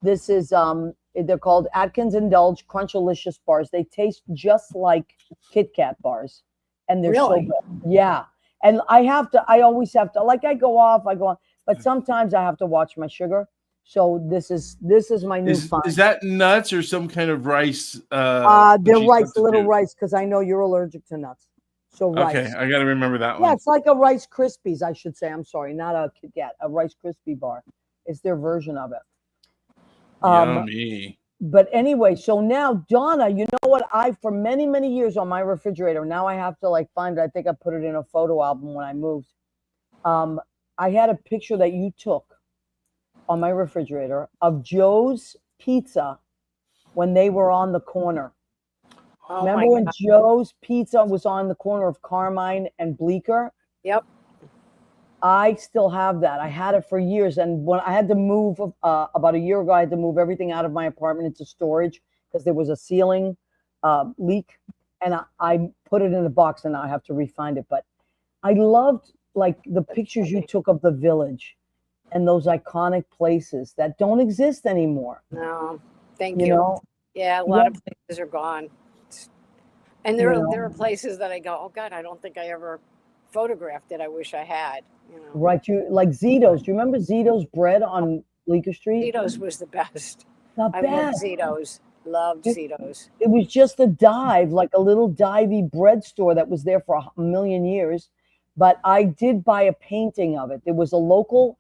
This is they're called Atkins Indulge Crunchylicious bars. They taste just like Kit Kat bars, and they're so good. Yeah, and I always have to, like, I go on, but sometimes I have to watch my sugar. So this is my new find. Is that nuts or some kind of rice? They're rice, little rice, because I know you're allergic to nuts. So rice. Okay, I got to remember that one. Yeah, it's like a Rice Krispies, I should say. I'm sorry, not a Kit Kat, a Rice Krispie bar. It's their version of it. Yummy. but anyway, so now Donna, you know what? For many, many years on my refrigerator, now I have to like find it. I think I put it in a photo album when I moved. I had a picture that you took on my refrigerator of Joe's Pizza when they were on the corner. Oh Remember my when God. Joe's Pizza was on the corner of Carmine and Bleecker? Yep. I still have that. I had it for years. And when I had to move about a year ago, I had to move everything out of my apartment into storage because there was a ceiling leak. And I put it in a box and now I have to re-find it. But I loved like the pictures you took of the village and those iconic places that don't exist anymore. No, thank You you. know? Yeah, a Yeah. lot of places are gone. And there You are know? there are places that I go, oh God, I don't think I ever photographed it. I wish I had. You know, Right. You like Zito's. Do you remember Zito's bread on Bleecker Street? Zito's was the best. Not I love bad. Zito's. Loved Zito's. It was just a dive, like a little divey bread store that was there for a million years. But I did buy a painting of it. There was a local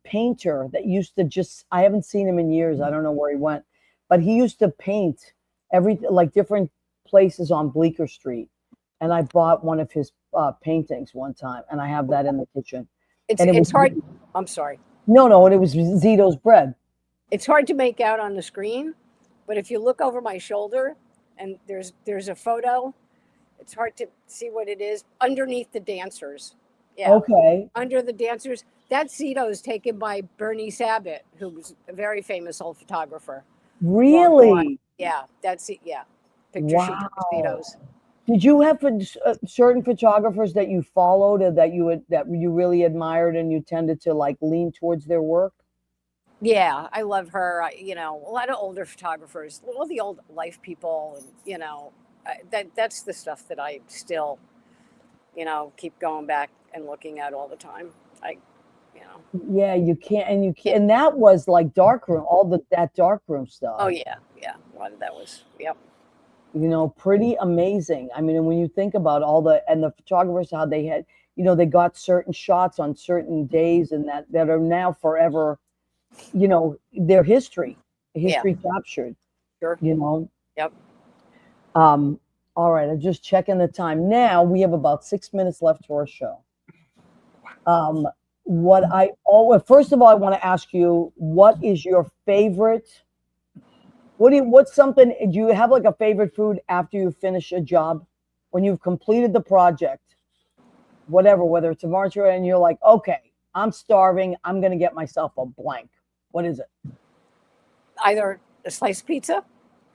painter that used to I haven't seen him in years. I don't know where he went, but he used to paint like different places on Bleecker Street. And I bought one of his paintings one time, and I have that in the kitchen. It's And it it's was hard. I'm sorry. no, and it was Zito's bread. It's hard to make out on the screen, but if you look over my shoulder and there's a photo, it's hard to see what it is underneath the dancers. Yeah. Okay, Under the dancers. That Zito's taken by Bernie Sabat, who was a very famous old photographer. really? Yeah, that's it. Yeah. Picture shoot Wow. for Zito's. Did you have certain photographers that you followed or that you really admired and you tended to like lean towards their work? Yeah, I love her. You know, a lot of older photographers, all the old life people, and you know, that's the stuff that I still, you know, keep going back and looking at all the time. You know. Yeah, you can't, and that was like darkroom, that darkroom stuff. Oh yeah, yeah. A lot of that was. Yep. You know, pretty amazing. I mean, and when you think about the photographers, how they had, you know, they got certain shots on certain days and that are now forever, you know, their history captured. Sure. You know. Yep. All right, I'm just checking the time. Now we have about 6 minutes left to our show. First of all, I want to ask you, what is your favorite? What's something, do you have like a favorite food after you finish a job? When you've completed the project, whether it's a volunteer and you're like, okay, I'm starving, I'm going to get myself a blank. What is it? Either a sliced pizza,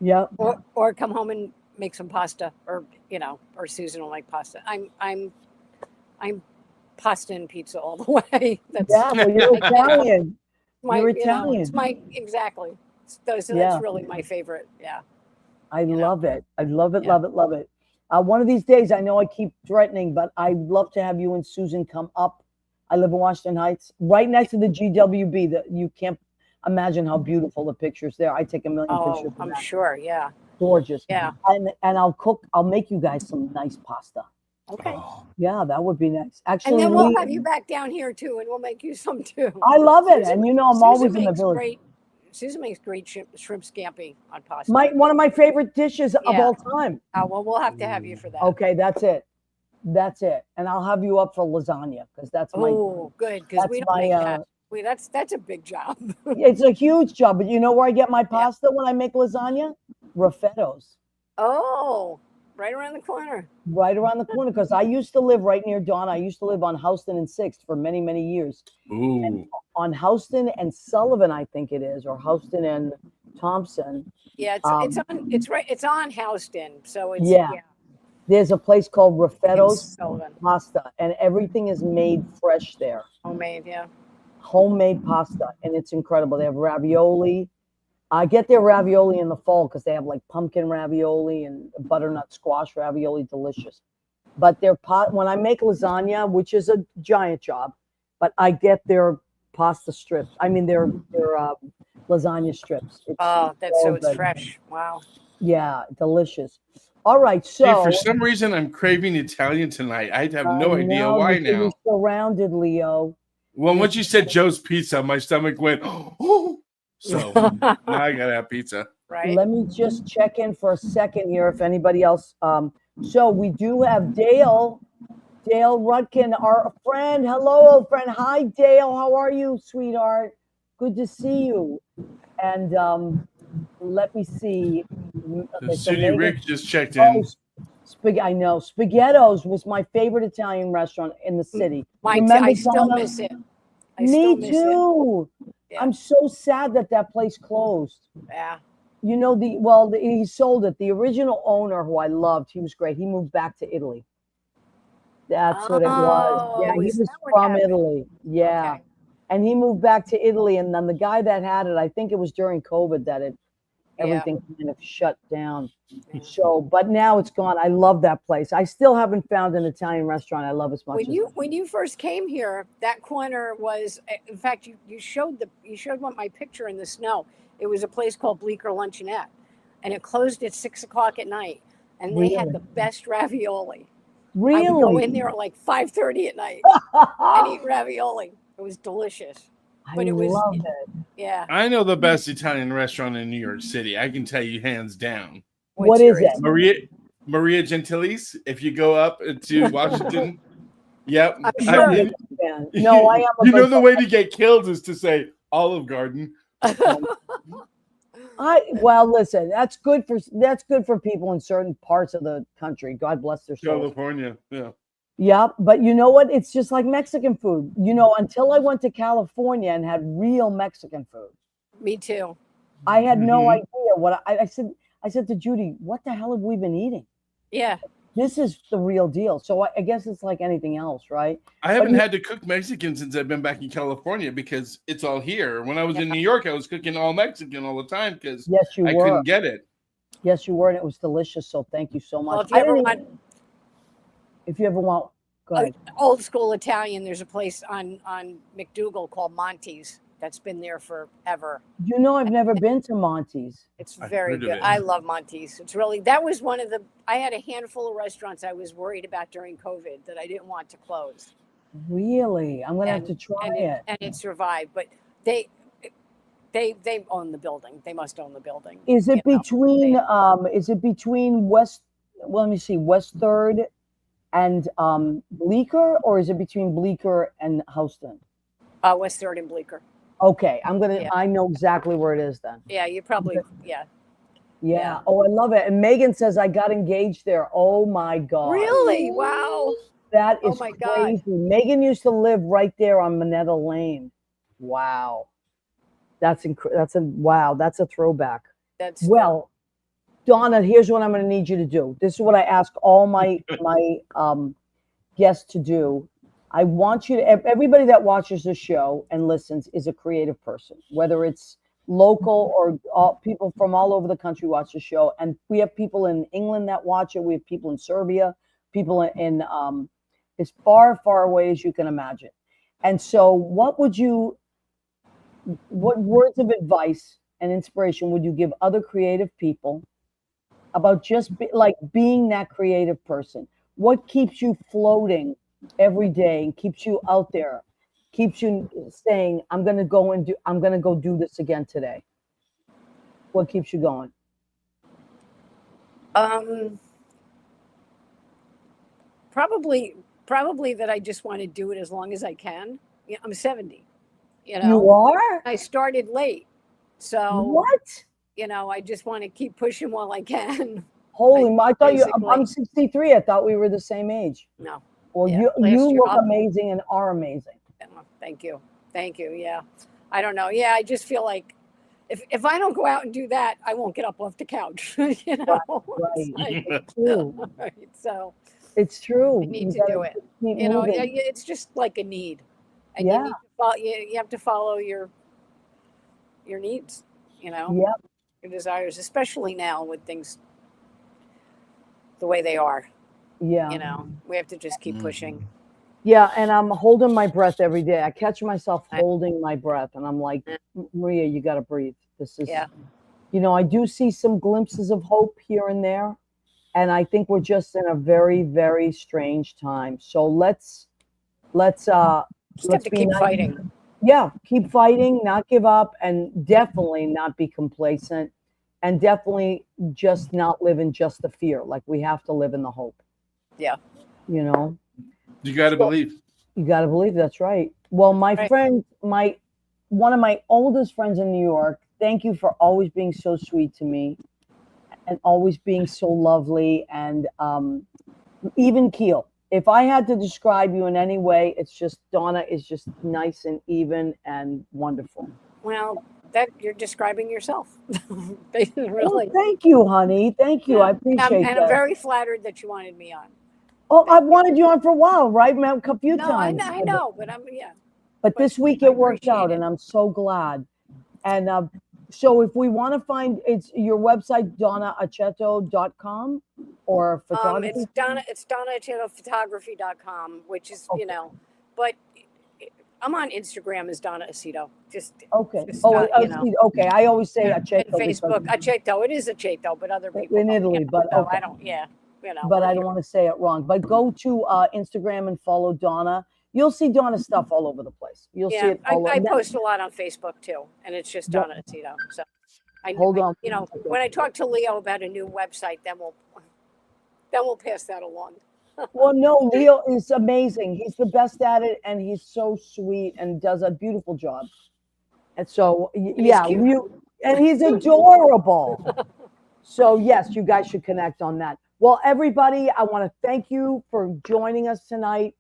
Yeah. or come home and make some pasta, or you know, or Susan will make pasta. I'm pasta and pizza all the way. That's Well, you're Italian. You're you know, Italian. it's exactly. That's really my favorite. Yeah. I love it. I love it, Yeah. love it, love it. One of these days, I know I keep threatening, but I'd love to have you and Susan come up. I live in Washington Heights, right next to the GWB. That you can't imagine how beautiful the pictures there. I take a million pictures. Oh, I'm sure. Yeah. Gorgeous. Yeah. And I'll make you guys some nice pasta. Okay. Yeah, that would be nice. And Actually, then we'll have you back down here too, and we'll make you some too. I love it. Susan- And you know, I'm Susan always in the makes village. Susan makes great shrimp scampi on pasta. One of my favorite dishes of Yeah. all time. Oh, well, we'll have to have you for that. Okay, that's it. And I'll have you up for lasagna because that's my. Oh, good, because we that's don't my, make that. That's a big job. It's a huge job, but you know where I get my pasta when I make lasagna? Raffetto's. Oh, right around the corner. Right around the corner, because I used to live right near Donna. I used to live on Houston and 6th for many, many years. Ooh. And on Houston and Sullivan, I think it is, or Houston and Thompson. Yeah, it's on Houston, so it's Yeah. There's a place called Raffetto's Sullivan. Pasta, and everything is made fresh there. Homemade, yeah. Homemade pasta, and it's incredible. They have ravioli. I get their ravioli in the fall because they have like pumpkin ravioli and butternut squash ravioli, delicious. But when I make lasagna, which is a giant job, but I get their pasta strips. I mean their lasagna strips. It's good. fresh. Wow. Yeah, delicious. All right, so Hey, for some reason, I'm craving Italian tonight. I have no idea why because now. you're surrounded, Leo. Well, once you said Joe's Pizza, my stomach went, oh. So now I gotta have pizza. Right. Let me just check in for a second here if anybody else. So we do have Dale Rudkin, our friend. Hello, old friend. Hi, Dale. How are you, sweetheart? Good to see you. And let me see. Okay, so Sudi Megan, Rick just checked oh, in. I know. Spaghettos was my favorite Italian restaurant in the city. Remember, I still Donna? miss it. I still Me miss too. Yeah. I'm so sad that that place closed. it. Yeah. You know, he sold it. The original owner, who I loved, he was great. He moved back to Italy. That's what it was. Yeah, Oh, he is was that what from happened? Italy. Yeah. Okay. And he moved back to Italy. And then the guy that had it, I think it was during COVID that everything kind of shut down. Yeah. So, but now it's gone. I love that place. I still haven't found an Italian restaurant I love as much When you first came here, that corner was, in fact, you showed my picture in the snow. It was a place called Bleecker Luncheonette, and it closed at 6 o'clock at night. And they had Really? the best ravioli. Really? I would go in there at like 5:30 at night and eat ravioli. It was delicious. But it was, love it. yeah. I know the best Italian restaurant in New York City. I can tell you hands down. What is it? Maria Gentilis. If you go up to Washington, yep. I'm sure. No, I am. You know the way to get killed is to say Olive Garden. Well, listen, that's good for people in certain parts of the country. God bless their souls. California, yeah. Yeah, but you know what? It's just like Mexican food. You know, until I went to California and had real Mexican food. Me too. I had no idea what I said. I said to Judy, "What the hell have we been eating? Yeah. This is the real deal." So I guess it's like anything else, right? I haven't had to cook Mexican since I've been back in California because it's all here. When I was in New York, I was cooking all Mexican all the time because I couldn't get it. Yes, you were, and it was delicious. So thank you so much. Well, if you ever want, go ahead. Old school Italian, there's a place on McDougal called Monty's that's been there forever. You know, I've never been to Monty's. It's very good. I love Monty's. It's really, that was one of the, I had a handful of restaurants I was worried about during COVID that I didn't want to close. Really? I'm going to have to try it. And it survived, but they own the building. They must own the building. Is it between West, well, let me see, West 3rd and Bleecker, or is it between Bleecker and Houston? West 3rd and Bleecker. Okay, I know exactly where it is then. Yeah, you probably, Yeah. Oh, I love it. And Megan says I got engaged there. Oh my God. Really? Wow. That is my crazy. God. Megan used to live right there on Minetta Lane. Wow. That's a throwback. Well, Donna, here's what I'm going to need you to do. This is what I ask all my guests to do. I want you to, everybody that watches the show and listens is a creative person, whether it's local or people from all over the country watch the show. And we have people in England that watch it. We have people in Serbia, people in as far, far away as you can imagine. And so what words of advice and inspiration would you give other creative people about just being that creative person? What keeps you floating every day and keeps you out there, keeps you saying, I'm going to go do this again today? What keeps you going? Probably that I just want to do it as long as I can. Yeah, I'm 70. You know, you are? I started late. So what? You know, I just want to keep pushing while I can. Holy, I thought I'm 63. I thought we were the same age. No. Well, you look amazing and are amazing. Thank you. Yeah. I don't know. Yeah, I just feel like if I don't go out and do that, I won't get up off the couch. You know? Right. It's true. Right. So it's true. I need to do it. You know, it's just like a need. And you have to follow your needs, you know, your desires, especially now with things the way they are. Yeah. You know, we have to just keep pushing. Yeah. And I'm holding my breath every day. I catch myself holding my breath and I'm like, Maria, you got to breathe. This is, you know, I do see some glimpses of hope here and there. And I think we're just in a very, very strange time. So let's have to keep fighting. Yeah, keep fighting, not give up, and definitely not be complacent, and definitely just not live in just the fear. Like we have to live in the hope. Yeah. You know, You got to so believe. you got to believe that's right. Well, my Right. friend, my one of my oldest friends in New York. Thank you for always being so sweet to me, and always being so lovely, and even keel. If I had to describe you in any way, it's just Donna is just nice and even and wonderful. Well, that you're describing yourself. Oh, Really. thank you, honey. Thank you. Yeah. I appreciate And I'm that. very flattered that you wanted me on. Oh, Thank I've you. wanted you on for a while, right? Met a few No, times. I know, but yeah, But but this week I it worked appreciate out, it. and I'm so glad. And so if we want to find, it's your website, donnaaceto.com or photography. It's DonnaAcetoPhotography.com, which is, Okay. but I'm on Instagram as Donna Aceto. Okay. Just Oh, okay. I always say and aceto because Facebook, Aceto. It is Aceto, but other people in don't, Italy, but so okay. I don't, yeah, But I here. don't want to say it wrong. But go to Instagram and follow Donna. You'll see Donna's stuff all over the place. You'll see Yeah, it all I over. post a lot on Facebook too, and it's just Yep. Donna Aceto. So Hold on. when I talk to Leo about a new website, then we'll pass that along. Well, no, Leo is amazing. He's the best at it, and he's so sweet and does a beautiful job. And so, And he's yeah, cute. and he's adorable. So, yes, you guys should connect on that. Well, everybody, I want to thank you for joining us tonight.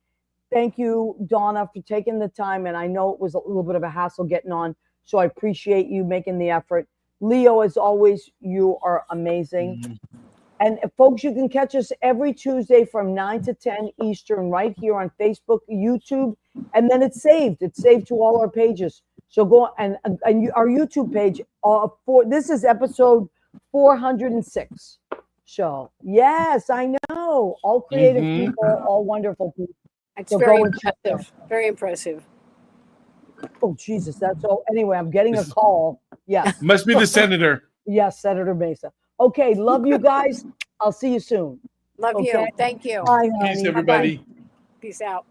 Thank you, Donna, for taking the time. And I know it was a little bit of a hassle getting on, so I appreciate you making the effort. Leo, as always, you are amazing. Mm-hmm. And folks, you can catch us every Tuesday from 9 to 10 Eastern right here on Facebook, YouTube, and then it's saved. It's saved to all our pages. So go and our YouTube page. This is episode 406. So yes, I know, all creative Mm-hmm. people, all wonderful people. It's So very go and check them. impressive. Very impressive. Oh Jesus, that's all. Anyway, I'm getting a call. Yes, Must be the senator. yes, Senator Mesa. Okay, love you guys. I'll see you soon. Love Okay. you. Thank you. Bye, Peace, honey. everybody. Peace out.